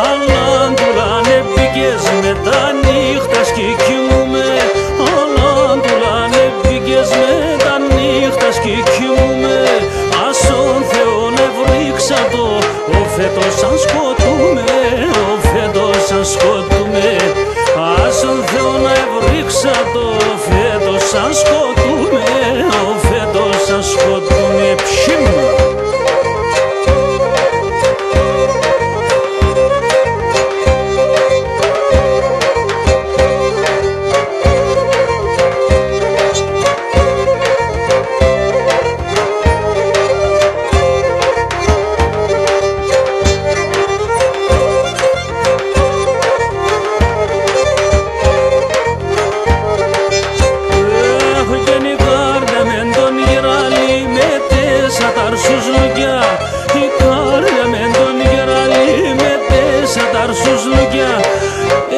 Αλάντουλάνε πήγες με τα νύχτα κι κοιμούμαι. Αλάντουλάνε πήγες με τα νύχτα κι κοιμούμαι. Ας τον Θεό να βρήξα το, ο φέτος αν σκοτούμε, ο φέτος αν σκοτούμε. Ας τον Θεό να βρήξα το, φέτος αν σκοτούμε, ο φέτος αν σκοτούμε. Ψιμ!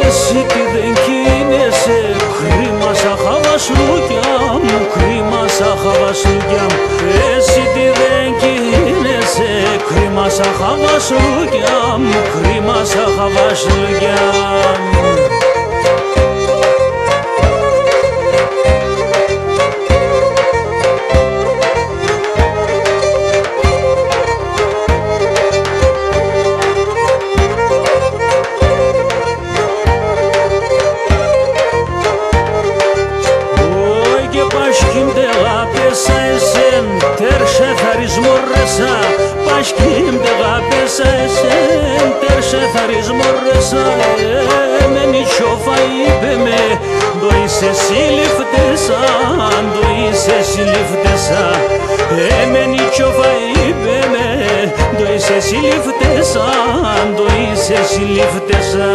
Εσύ τι δεν κίνεσαι, κρίμα σαν χαβασλούκια μου, κρίμα σαν χαβασλούκια μου. Εσύ τι δεν κίνεσαι, κρίμα σαν χαβασλούκια μου, κρίμα σαν χαβασλούκια μου. Πաշκίμ τεγάπεσα εσέν, τέρσε θαρισμό ρεσά. Εμενι τσόφα είπε με, το είσαι συλληφτέσα, το είσαι συλληφτέσα. Εμενι τσόφα είπε με, το είσαι συλληφτέσα, το είσαι συλληφτέσα.